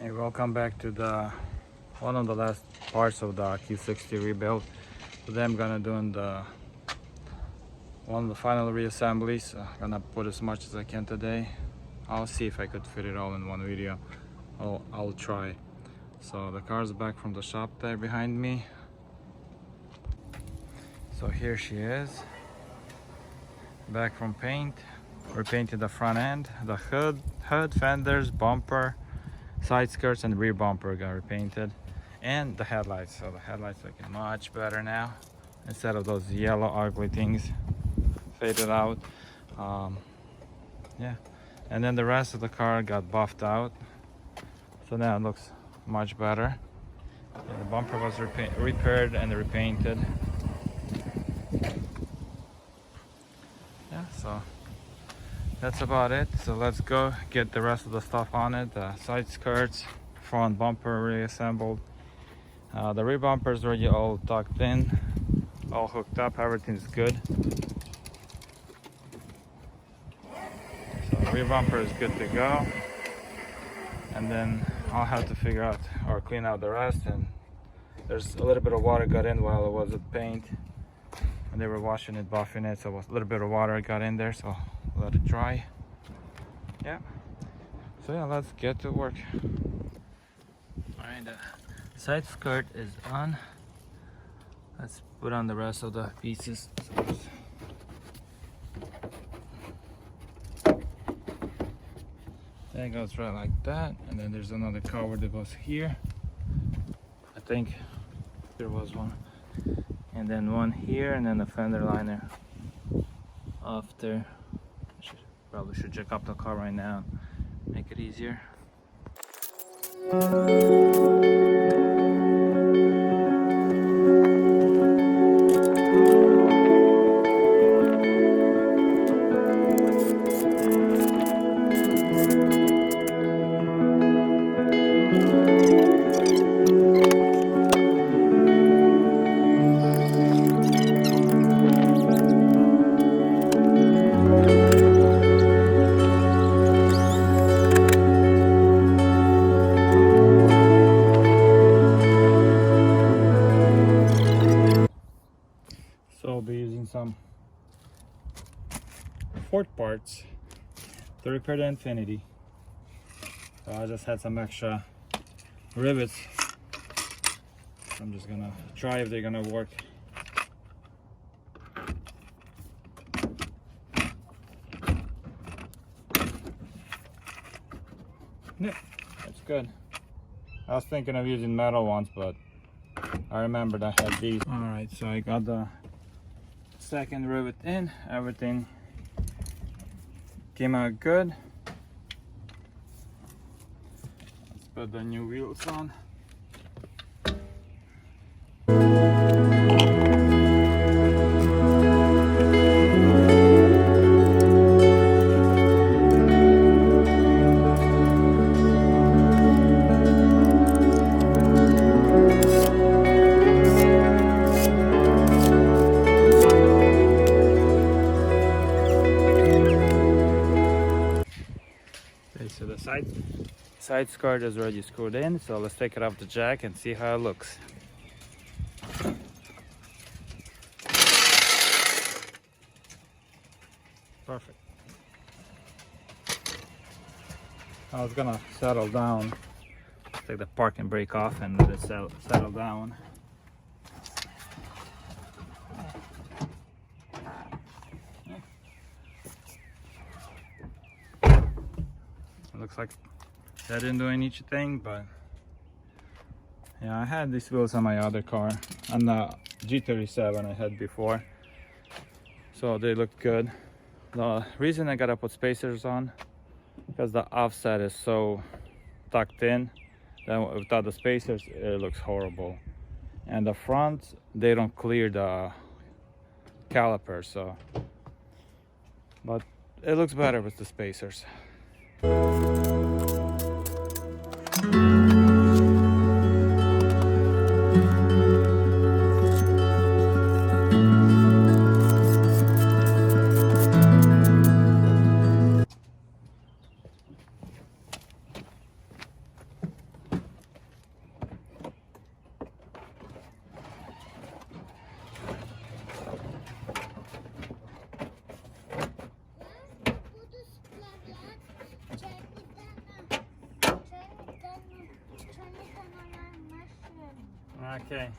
Hey, welcome back to the one of the last parts of the Q60 rebuild. Today I'm gonna do one of the final reassemblies. I'm gonna put as much as I can today. I'll see if I could fit it all in one video. I'll try. So the car's back from the shop there behind me. So here she is, back from paint. We painted the front end, the hood, fenders, bumper, side skirts, and rear bumper got repainted, and the headlights. So the headlights looking much better now, instead of those yellow ugly things faded out. Yeah, and then the rest of the car got buffed out, so now it looks much better. And the bumper was repaired and repainted. Yeah, so that's about it. So let's go get the rest of the stuff on it. The side skirts, front bumper reassembled. The rear bumper is already all tucked in, all hooked up, everything's good. So the rear bumper is good to go. And then I'll have to figure out or clean out the rest. And there's a little bit of water got in while it was at paint. And they were washing it, buffing it, so a little bit of water got in there, so let it dry. Yeah, so yeah, let's get to work. All right, the side skirt is on. Let's put on the rest of the pieces. That goes right like that, and then there's another cover that goes here. I think there was one, and then one here, and then the fender liner after. Probably should jack up the car right now, make it easier. So I'll be using some Ford parts to repair the Infiniti. So I just had some extra rivets. So I'm just gonna try if they're gonna work. Yeah, that's good. I was thinking of using metal ones, but I remembered I had these. All right, so I got the second rivet in. Everything came out good. Let's put the new wheels on. So the side skirt is already screwed in, so let's take it off the jack and see how it looks. Perfect. I was gonna settle down, take the parking brake off and let it settle down. Looks like that didn't do anything, but yeah, I had these wheels on my other car, on the G37 I had before, so they look good. The reason I gotta put spacers on, because the offset is so tucked in that without the spacers it looks horrible, and the front they don't clear the caliper, so but it looks better with the spacers. Okay.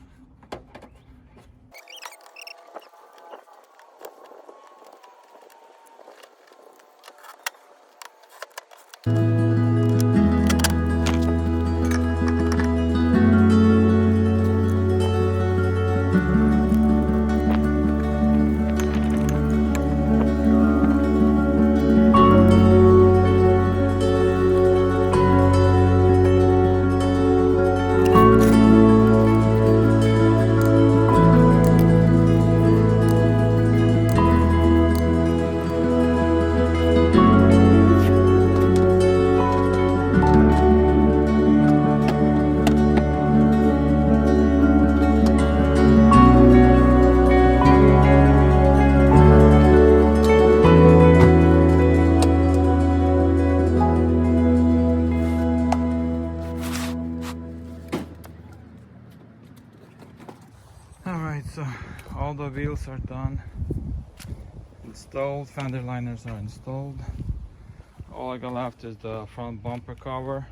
Alright, so all the wheels are done, installed, fender liners are installed. All I got left is the front bumper cover.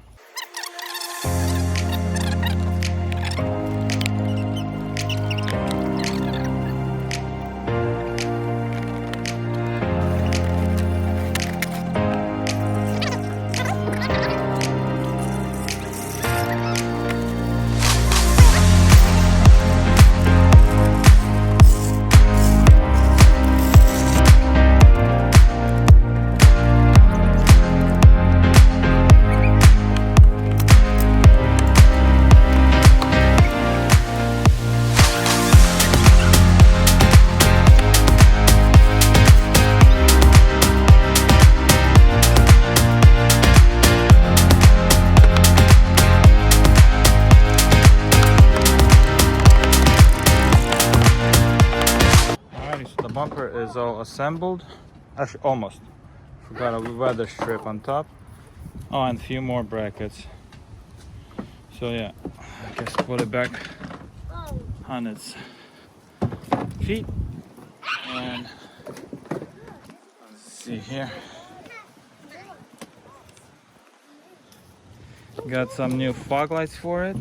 The bumper is all assembled. Actually, almost. Forgot a weather strip on top. Oh, and a few more brackets. So yeah, I guess put it back on its feet. And let's see here. Got some new fog lights for it.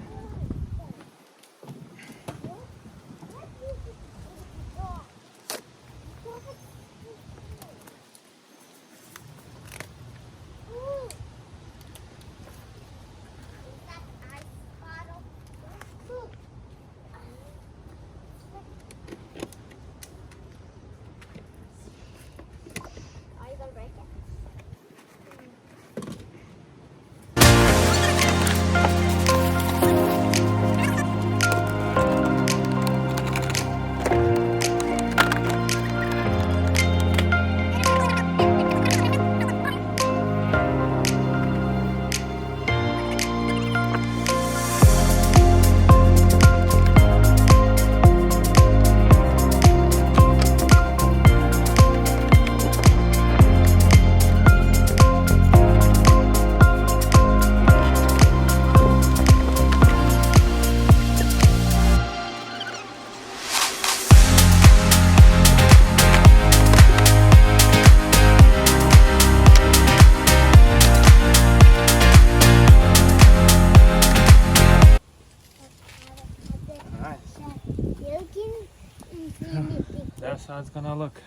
That's how it's gonna look.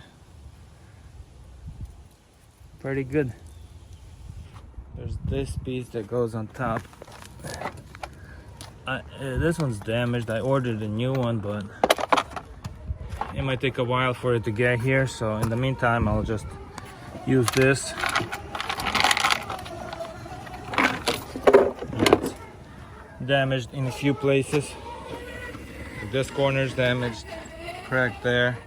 Pretty good. There's this piece that goes on top. This one's damaged. I ordered a new one, but it might take a while for it to get here. So in the meantime, I'll just use this. It's damaged in a few places. This corner's damaged, cracked there.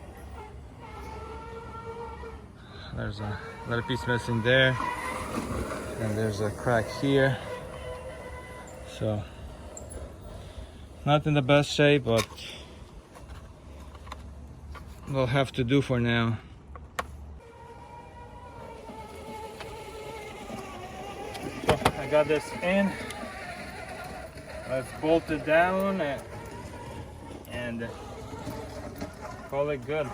There's a little piece missing there, and there's a crack here. So not in the best shape, but will have to do for now. So I got this in. Let's bolt it down and call it good.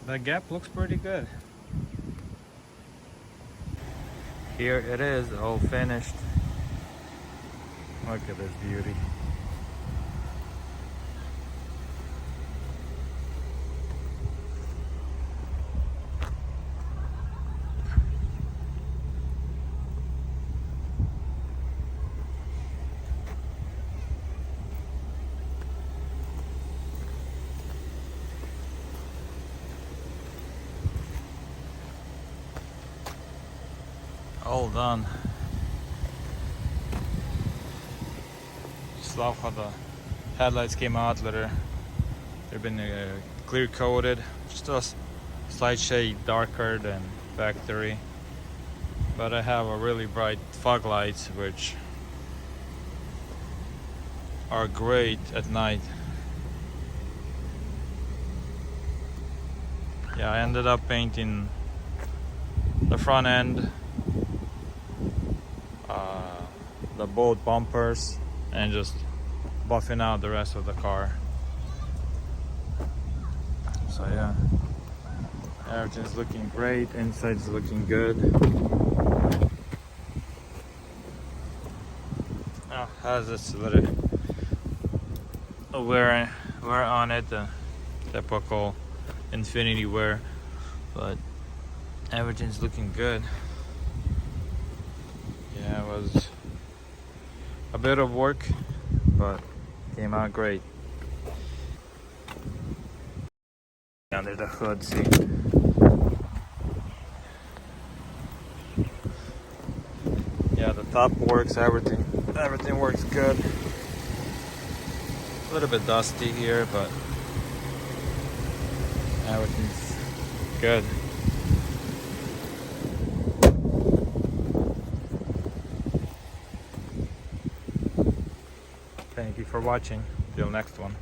The gap looks pretty good. Here it is, all finished. Look at this beauty. All done. Just love how the headlights came out later. They've been clear coated, just a slight shade darker than factory. But I have a really bright fog lights which are great at night. Yeah, I ended up painting the front end, the both bumpers, and just buffing out the rest of the car. So yeah, everything's looking great, inside's looking good. Oh, has this little wear on it, the typical Infiniti wear, but everything's looking good. Yeah, it was a bit of work, but came out great. Under the hood, see. Yeah, the top works, everything works good. A little bit dusty here, but everything's good. Thank you for watching. Till next one.